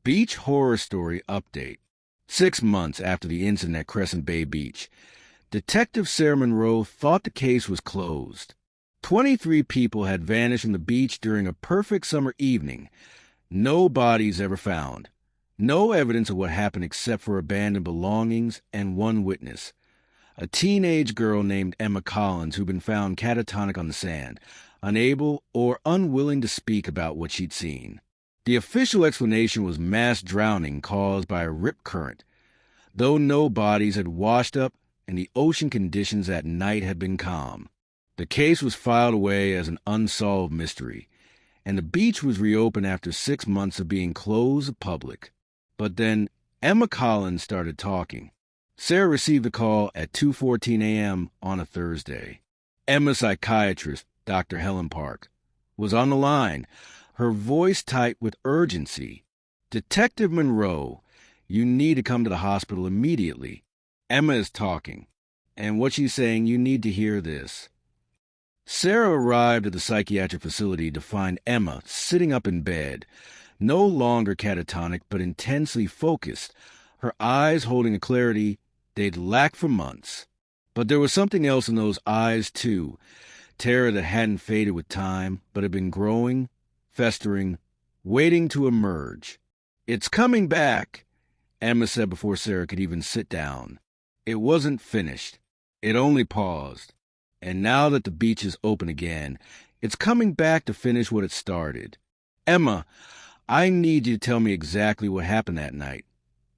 Beach Horror Story Update. 6 months after the incident at Crescent Bay Beach, Detective Sarah Monroe thought the case was closed. 23 people had vanished from the beach during a perfect summer evening. No bodies ever found. No evidence of what happened except for abandoned belongings and one witness, a teenage girl named Emma Collins who'd been found catatonic on the sand, unable or unwilling to speak about what she'd seen. The official explanation was mass drowning caused by a rip current, though no bodies had washed up and the ocean conditions that night had been calm. The case was filed away as an unsolved mystery, and the beach was reopened after 6 months of being closed to the public. But then Emma Collins started talking. Sarah received a call at 2:14 a.m. on a Thursday. Emma's psychiatrist, Dr. Helen Park, was on the line, her voice tight with urgency. "Detective Monroe, you need to come to the hospital immediately. Emma is talking, and what she's saying, you need to hear this." Sarah arrived at the psychiatric facility to find Emma sitting up in bed, no longer catatonic but intensely focused, her eyes holding a clarity they'd lacked for months. But there was something else in those eyes, too, terror that hadn't faded with time but had been growing, festering, waiting to emerge. "It's coming back," Emma said before Sarah could even sit down. It wasn't finished. It only paused. And now that the beach is open again, it's coming back to finish what it started. "Emma, I need you to tell me exactly what happened that night,"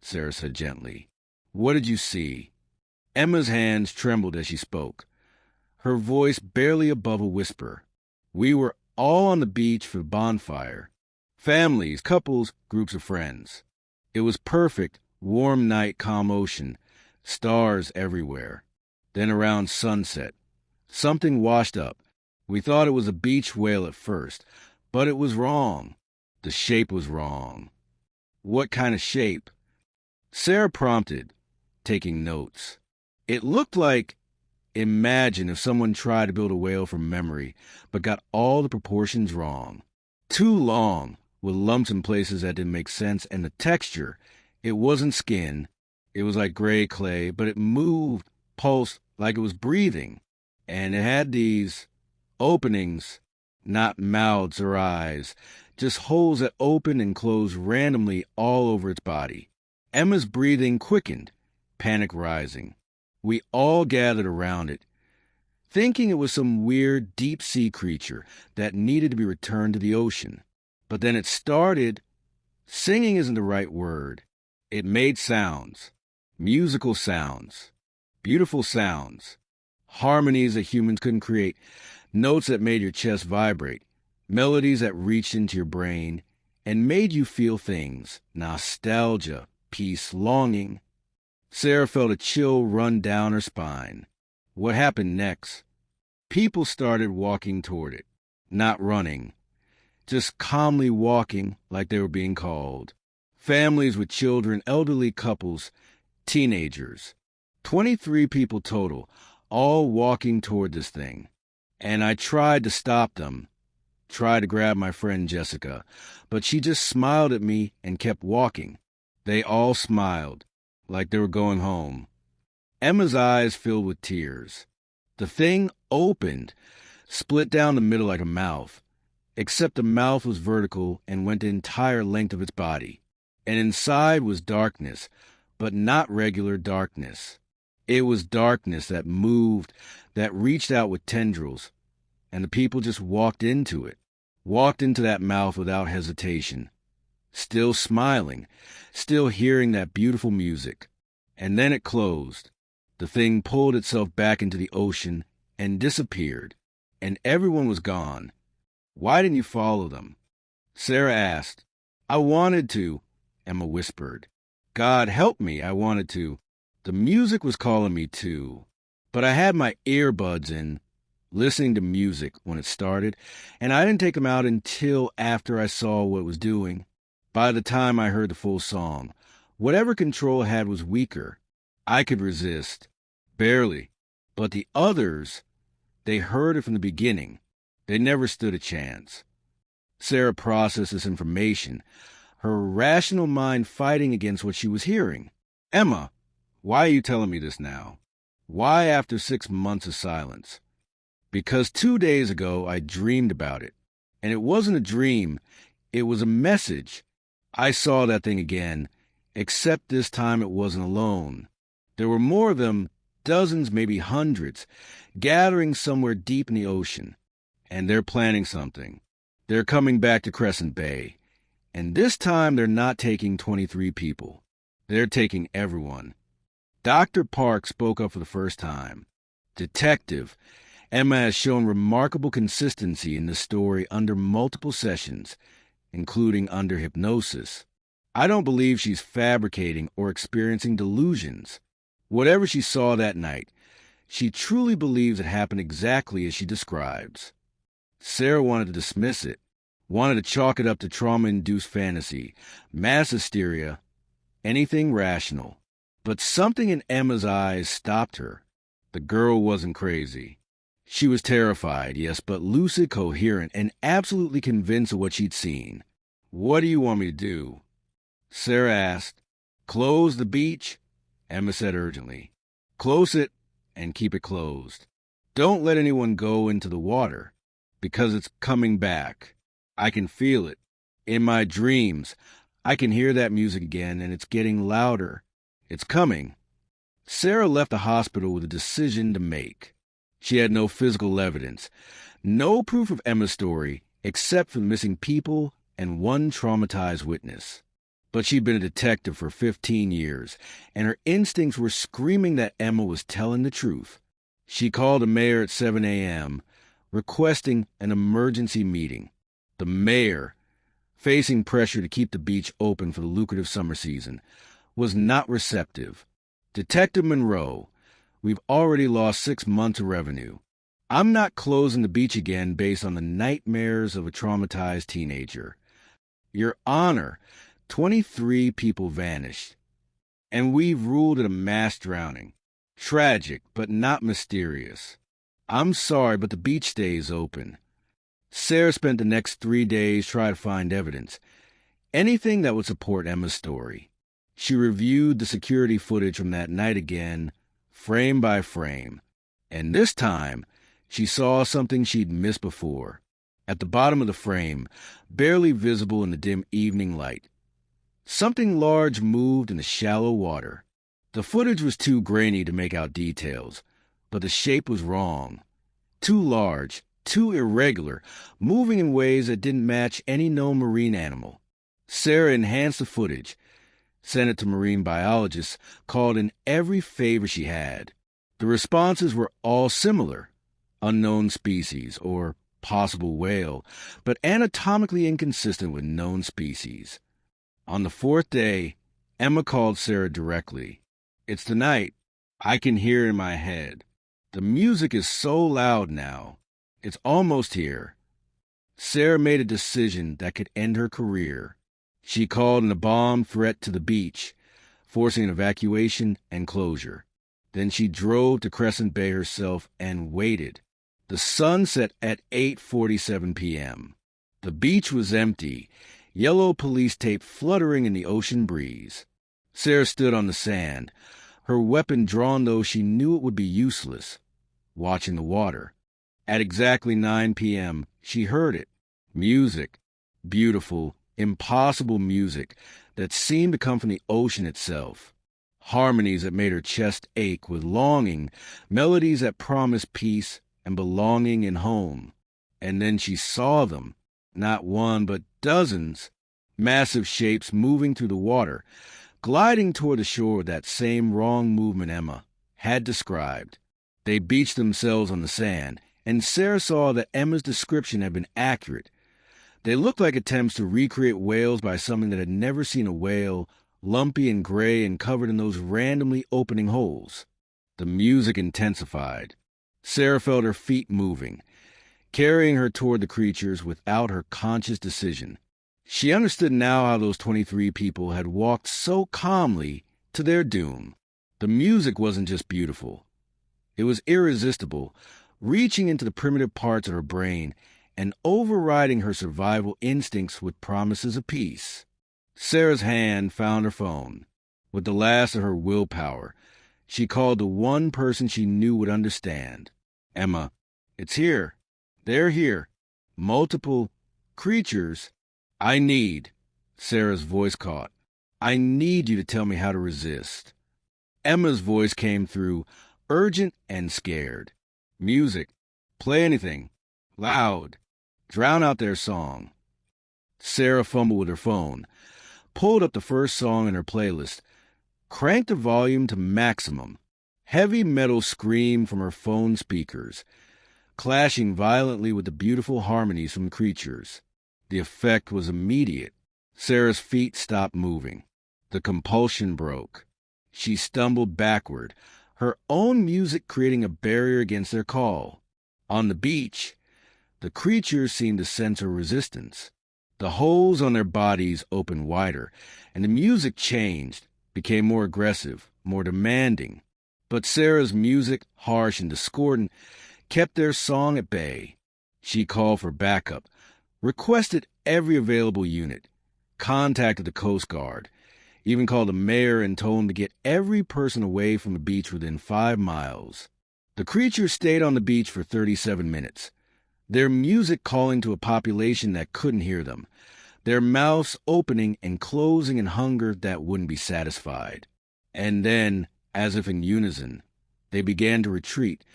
Sarah said gently. "What did you see?" Emma's hands trembled as she spoke, her voice barely above a whisper. "We were all on the beach for the bonfire. Families, couples, groups of friends. It was perfect, warm night, calm ocean, stars everywhere. Then around sunset, something washed up. We thought it was a beach whale at first, but it was wrong. The shape was wrong." "What kind of shape?" Sarah prompted, taking notes. "It looked like, imagine if someone tried to build a whale from memory, but got all the proportions wrong. Too long, with lumps in places that didn't make sense, and the texture, it wasn't skin. It was like gray clay, but it moved, pulsed, like it was breathing. And it had these openings, not mouths or eyes, just holes that opened and closed randomly all over its body." Emma's breathing quickened, panic rising. We all gathered around it, thinking it was some weird deep-sea creature that needed to be returned to the ocean. But then it started. Singing isn't the right word. It made sounds, musical sounds, beautiful sounds, harmonies that humans couldn't create, notes that made your chest vibrate, melodies that reached into your brain and made you feel things, nostalgia, peace, longing. Sarah felt a chill run down her spine. What happened next? People started walking toward it, not running, just calmly walking like they were being called. Families with children, elderly couples, teenagers. 23 people total, all walking toward this thing. And I tried to stop them, tried to grab my friend Jessica, but she just smiled at me and kept walking. They all smiled, like they were going home. Emma's eyes filled with tears. The thing opened, split down the middle like a mouth, except the mouth was vertical and went the entire length of its body. And inside was darkness, but not regular darkness. It was darkness that moved, that reached out with tendrils, and the people just walked into it, walked into that mouth without hesitation, still smiling, still hearing that beautiful music. And then it closed. The thing pulled itself back into the ocean and disappeared, and everyone was gone. "Why didn't you follow them?" Sarah asked. "I wanted to," Emma whispered. "God help me, I wanted to. The music was calling me too. But I had my earbuds in, listening to music when it started, and I didn't take them out until after I saw what it was doing. By the time I heard the full song, whatever control I had was weaker. I could resist. Barely. But the others, they heard it from the beginning. They never stood a chance." Sarah processed this information, her rational mind fighting against what she was hearing. "Emma, why are you telling me this now? Why after 6 months of silence?" "Because 2 days ago I dreamed about it. And it wasn't a dream, it was a message. I saw that thing again, except this time it wasn't alone. There were more of them, dozens, maybe hundreds, gathering somewhere deep in the ocean. And they're planning something. They're coming back to Crescent Bay. And this time they're not taking 23 people. They're taking everyone." Dr. Park spoke up for the first time. "Detective, Emma has shown remarkable consistency in this story under multiple sessions, including under hypnosis. I don't believe she's fabricating or experiencing delusions. Whatever she saw that night, she truly believes it happened exactly as she describes." Sarah wanted to dismiss it, wanted to chalk it up to trauma-induced fantasy, mass hysteria, anything rational. But something in Emma's eyes stopped her. The girl wasn't crazy. She was terrified, yes, but lucid, coherent, and absolutely convinced of what she'd seen. "What do you want me to do?" Sarah asked. "Close the beach?" Emma said urgently. "Close it and keep it closed. Don't let anyone go into the water, because it's coming back. I can feel it. In my dreams, I can hear that music again, and it's getting louder. It's coming." Sarah left the hospital with a decision to make. She had no physical evidence, no proof of Emma's story, except for the missing people and one traumatized witness. But she'd been a detective for 15 years, and her instincts were screaming that Emma was telling the truth. She called the mayor at 7 a.m., requesting an emergency meeting. The mayor, facing pressure to keep the beach open for the lucrative summer season, was not receptive. "Detective Monroe, we've already lost 6 months of revenue. I'm not closing the beach again based on the nightmares of a traumatized teenager. Your Honor, 23 people vanished, and we've ruled it a mass drowning. Tragic, but not mysterious. I'm sorry, but the beach stays open." Sarah spent the next 3 days trying to find evidence, anything that would support Emma's story. She reviewed the security footage from that night again, frame by frame, and this time she saw something she'd missed before. At the bottom of the frame, barely visible in the dim evening light, something large moved in the shallow water. The footage was too grainy to make out details, but the shape was wrong. Too large, too irregular, moving in ways that didn't match any known marine animal. Sarah enhanced the footage, sent it to marine biologists, called in every favor she had. The responses were all similar: unknown species or possible whale, but anatomically inconsistent with known species. On the 4th day, Emma called Sarah directly. "It's the night. I can hear in my head. The music is so loud now. It's almost here." Sarah made a decision that could end her career. She called in a bomb threat to the beach, forcing an evacuation and closure. Then she drove to Crescent Bay herself and waited. The sun set at 8:47 p.m. The beach was empty, yellow police tape fluttering in the ocean breeze. Sarah stood on the sand, her weapon drawn though she knew it would be useless, watching the water. At exactly 9 p.m., she heard it. Music. Beautiful, impossible music that seemed to come from the ocean itself. Harmonies that made her chest ache with longing, melodies that promised peace and belonging and home. And then she saw them, not one but dozens, massive shapes moving through the water, gliding toward the shore with that same wrong movement Emma had described. They beached themselves on the sand, and Sarah saw that Emma's description had been accurate. They looked like attempts to recreate whales by someone that had never seen a whale, lumpy and gray and covered in those randomly opening holes. The music intensified. Sarah felt her feet moving, carrying her toward the creatures without her conscious decision. She understood now how those 23 people had walked so calmly to their doom. The music wasn't just beautiful. It was irresistible, reaching into the primitive parts of her brain and overriding her survival instincts with promises of peace. Sarah's hand found her phone. With the last of her willpower, she called the one person she knew would understand. Emma, it's here. They're here. Multiple creatures. I need, Sarah's voice caught. I need you to tell me how to resist. Emma's voice came through, urgent and scared. Music. Play anything. Loud. Drown out their song. Sarah fumbled with her phone, pulled up the first song in her playlist, cranked the volume to maximum. Heavy metal screamed from her phone speakers, clashing violently with the beautiful harmonies from the creatures. The effect was immediate. Sarah's feet stopped moving. The compulsion broke. She stumbled backward, her own music creating a barrier against their call. On the beach, the creatures seemed to sense her resistance. The holes on their bodies opened wider, and the music changed, became more aggressive, more demanding. But Sarah's music, harsh and discordant, kept their song at bay. She called for backup, requested every available unit, contacted the Coast Guard, even called the mayor and told him to get every person away from the beach within 5 miles. The creatures stayed on the beach for 37 minutes, their music calling to a population that couldn't hear them, their mouths opening and closing in hunger that wouldn't be satisfied. And then, as if in unison, they began to retreat,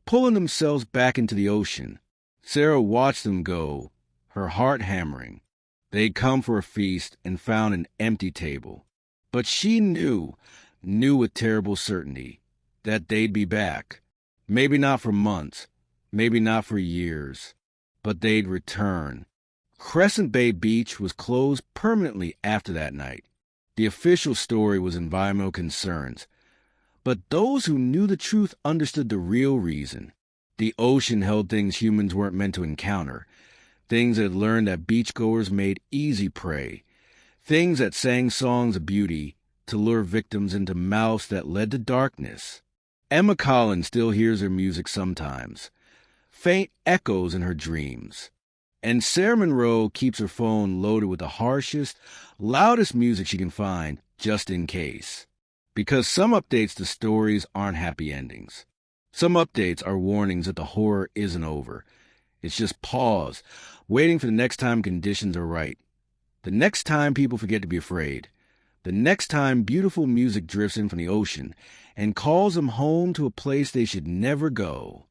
pulling themselves back into the ocean. Sarah watched them go, her heart hammering. They'd come for a feast and found an empty table. But she knew with terrible certainty, that they'd be back. Maybe not for months, maybe not for years, but they'd return. Crescent Bay Beach was closed permanently after that night. The official story was environmental concerns, but those who knew the truth understood the real reason. The ocean held things humans weren't meant to encounter, things that had learned that beachgoers made easy prey, things that sang songs of beauty to lure victims into mouths that led to darkness. Emma Collins still hears her music sometimes, faint echoes in her dreams. And Sarah Monroe keeps her phone loaded with the harshest, loudest music she can find, just in case. Because some updates to stories aren't happy endings. Some updates are warnings that the horror isn't over. It's just pause, waiting for the next time conditions are right. The next time people forget to be afraid. The next time beautiful music drifts in from the ocean and calls them home to a place they should never go.